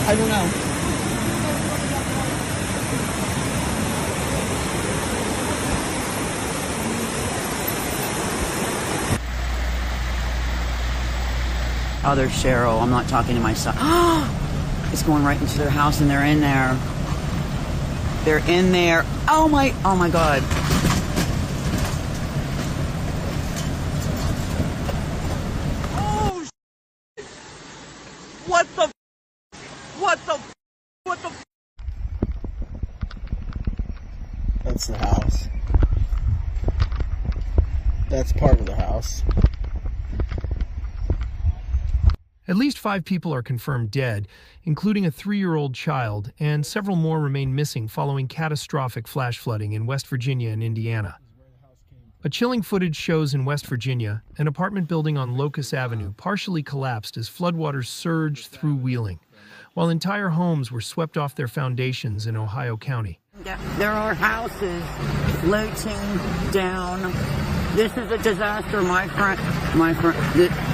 I don't know. Oh, there's Cheryl. I'm not talking to my son. It's going right into their house and they're in there. They're in there. Oh my God. Oh, what the That's the house. That's part of the house. At least 5 people are confirmed dead, including a 3-year-old child, and several more remain missing following catastrophic flash flooding in West Virginia and Indiana. A chilling footage shows in West Virginia, an apartment building on Locust Avenue partially collapsed as floodwaters surged through Wheeling, while entire homes were swept off their foundations in Ohio County. There are houses floating down. This is a disaster, my friend.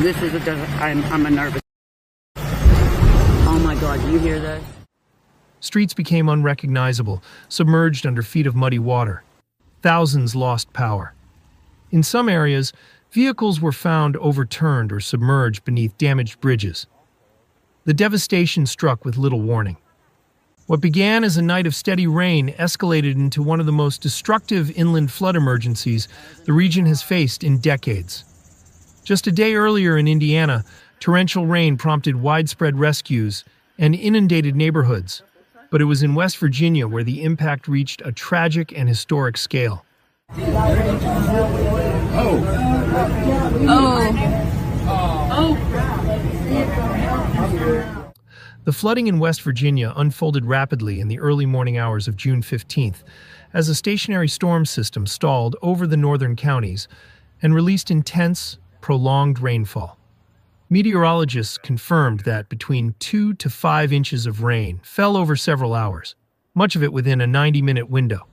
This is a disaster. I'm a nervous. Oh my God, do you hear this? Streets became unrecognizable, submerged under feet of muddy water. Thousands lost power. In some areas, vehicles were found overturned or submerged beneath damaged bridges. The devastation struck with little warning. What began as a night of steady rain escalated into one of the most destructive inland flood emergencies the region has faced in decades. Just a day earlier in Indiana, torrential rain prompted widespread rescues and inundated neighborhoods, but it was in West Virginia where the impact reached a tragic and historic scale. The flooding in West Virginia unfolded rapidly in the early morning hours of June 15th as a stationary storm system stalled over the northern counties and released intense, prolonged rainfall. Meteorologists confirmed that between 2 to 5 inches of rain fell over several hours, much of it within a 90-minute window.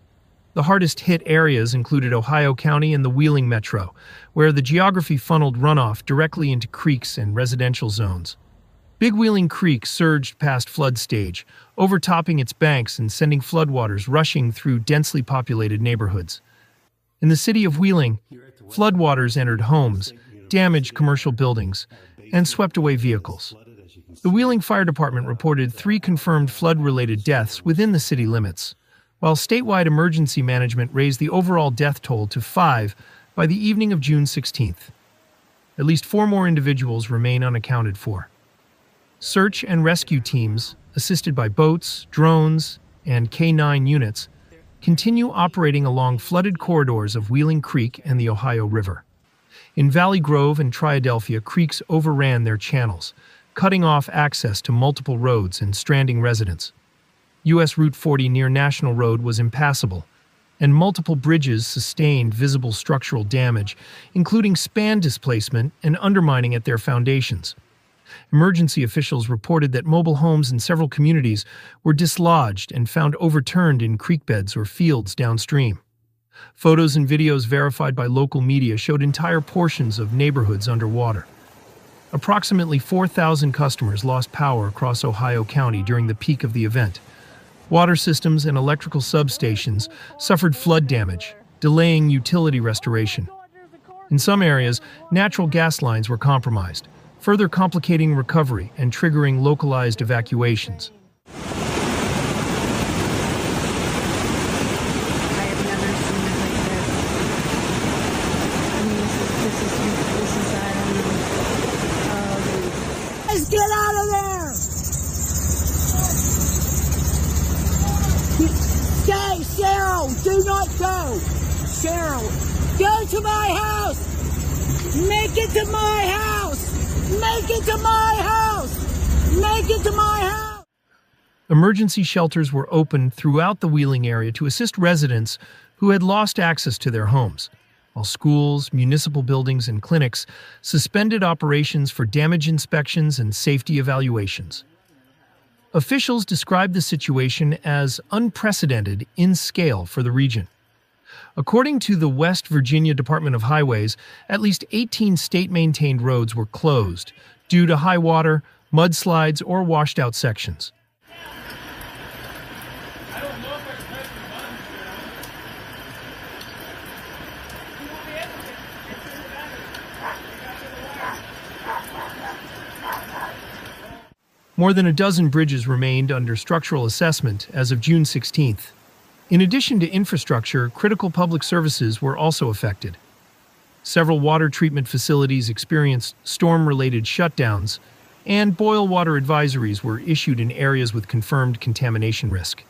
The hardest-hit areas included Ohio County and the Wheeling Metro, where the geography funneled runoff directly into creeks and residential zones. Big Wheeling Creek surged past flood stage, overtopping its banks and sending floodwaters rushing through densely populated neighborhoods. In the city of Wheeling, floodwaters entered homes, damaged commercial buildings, and swept away vehicles. The Wheeling Fire Department reported 3 confirmed flood-related deaths within the city limits, while statewide emergency management raised the overall death toll to 5 by the evening of June 16th. At least 4 more individuals remain unaccounted for. Search and rescue teams, assisted by boats, drones, and K-9 units, continue operating along flooded corridors of Wheeling Creek and the Ohio River. In Valley Grove and Triadelphia, creeks overran their channels, cutting off access to multiple roads and stranding residents. U.S. Route 40 near National Road was impassable, and multiple bridges sustained visible structural damage, including span displacement and undermining at their foundations. Emergency officials reported that mobile homes in several communities were dislodged and found overturned in creek beds or fields downstream. Photos and videos verified by local media showed entire portions of neighborhoods underwater. Approximately 4,000 customers lost power across Ohio County during the peak of the event. Water systems and electrical substations suffered flood damage, delaying utility restoration. In some areas, natural gas lines were compromised, further complicating recovery and triggering localized evacuations. Let's get out of there! Stay, Cheryl! Do not go! Cheryl, go to my house! Make it to my house! Make it to my house! Make it to my house! Emergency shelters were opened throughout the Wheeling area to assist residents who had lost access to their homes, while schools, municipal buildings, and clinics suspended operations for damage inspections and safety evaluations. Officials described the situation as unprecedented in scale for the region. According to the West Virginia Department of Highways, at least 18 state-maintained roads were closed due to high water, mudslides, or washed-out sections. More than a dozen bridges remained under structural assessment as of June 16th. In addition to infrastructure, critical public services were also affected. Several water treatment facilities experienced storm-related shutdowns, and boil water advisories were issued in areas with confirmed contamination risk.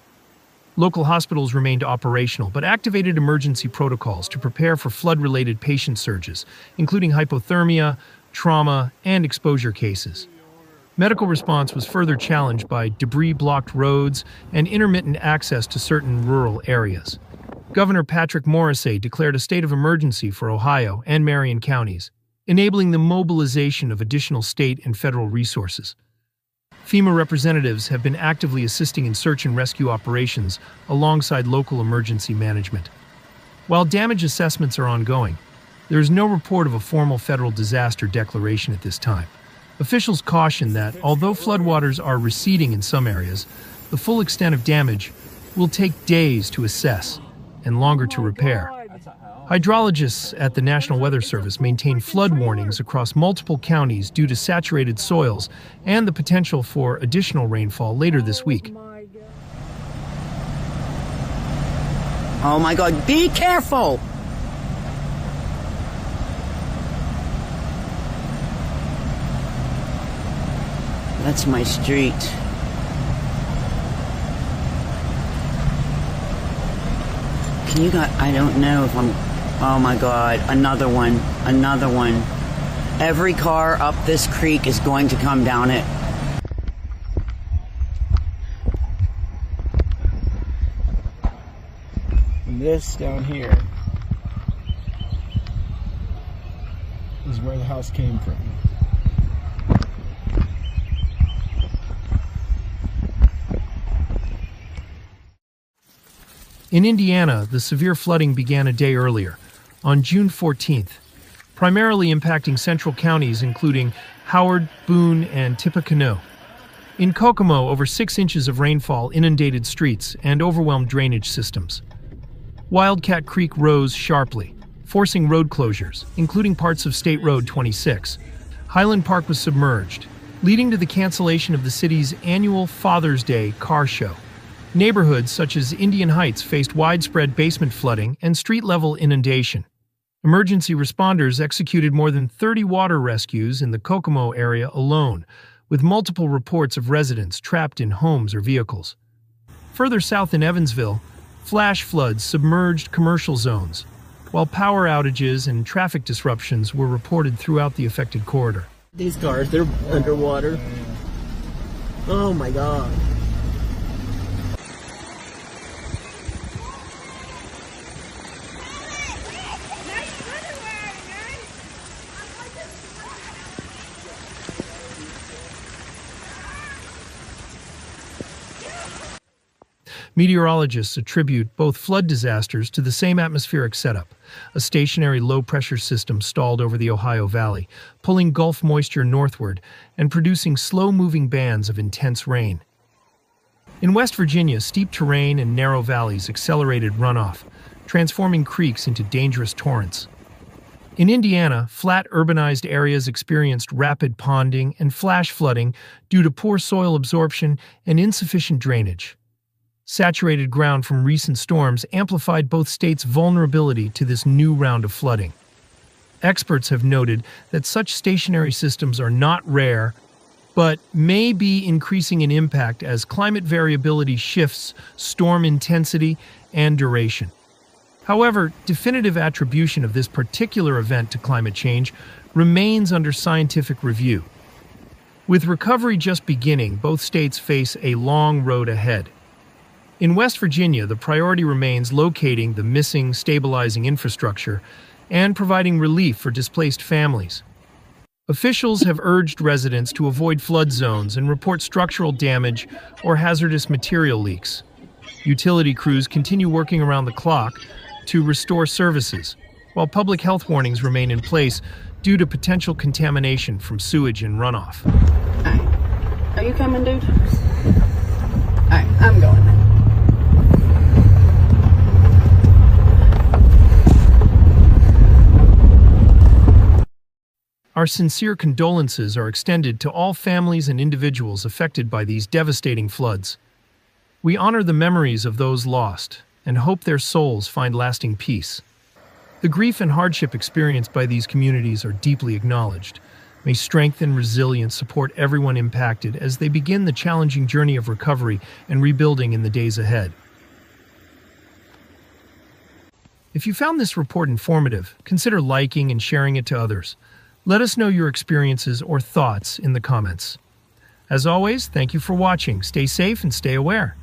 Local hospitals remained operational but activated emergency protocols to prepare for flood-related patient surges, including hypothermia, trauma, and exposure cases. Medical response was further challenged by debris-blocked roads and intermittent access to certain rural areas. Governor Patrick Morrissey declared a state of emergency for Ohio and Marion counties, enabling the mobilization of additional state and federal resources. FEMA representatives have been actively assisting in search and rescue operations alongside local emergency management. While damage assessments are ongoing, there is no report of a formal federal disaster declaration at this time. Officials caution that, although floodwaters are receding in some areas, the full extent of damage will take days to assess and longer to repair. Hydrologists at the National Weather Service maintain flood warnings across multiple counties due to saturated soils and the potential for additional rainfall later this week. Oh my God, be careful! That's my street. Can you guys, I don't know if I'm, oh my God, another one. Every car up this creek is going to come down it. And this down here is where the house came from. In Indiana, the severe flooding began a day earlier, on June 14th, primarily impacting central counties including Howard, Boone, and Tippecanoe. In Kokomo, over 6 inches of rainfall inundated streets and overwhelmed drainage systems. Wildcat Creek rose sharply, forcing road closures, including parts of State Road 26. Highland Park was submerged, leading to the cancellation of the city's annual Father's Day car show. Neighborhoods such as Indian Heights faced widespread basement flooding and street-level inundation. Emergency responders executed more than 30 water rescues in the Kokomo area alone, with multiple reports of residents trapped in homes or vehicles. Further south in Evansville, flash floods submerged commercial zones, while power outages and traffic disruptions were reported throughout the affected corridor. These cars, they're underwater. Oh my God. Meteorologists attribute both flood disasters to the same atmospheric setup. A stationary low-pressure system stalled over the Ohio Valley, pulling Gulf moisture northward and producing slow-moving bands of intense rain. In West Virginia, steep terrain and narrow valleys accelerated runoff, transforming creeks into dangerous torrents. In Indiana, flat urbanized areas experienced rapid ponding and flash flooding due to poor soil absorption and insufficient drainage. Saturated ground from recent storms amplified both states' vulnerability to this new round of flooding. Experts have noted that such stationary systems are not rare, but may be increasing in impact as climate variability shifts storm intensity and duration. However, definitive attribution of this particular event to climate change remains under scientific review. With recovery just beginning, both states face a long road ahead. In West Virginia, the priority remains locating the missing, stabilizing infrastructure and providing relief for displaced families. Officials have urged residents to avoid flood zones and report structural damage or hazardous material leaks. Utility crews continue working around the clock to restore services, while public health warnings remain in place due to potential contamination from sewage and runoff. Alright. Are you coming, dude? Alright, I'm going. Our sincere condolences are extended to all families and individuals affected by these devastating floods. We honor the memories of those lost and hope their souls find lasting peace. The grief and hardship experienced by these communities are deeply acknowledged. May strength and resilience support everyone impacted as they begin the challenging journey of recovery and rebuilding in the days ahead. If you found this report informative, consider liking and sharing it to others. Let us know your experiences or thoughts in the comments. As always, thank you for watching. Stay safe and stay aware.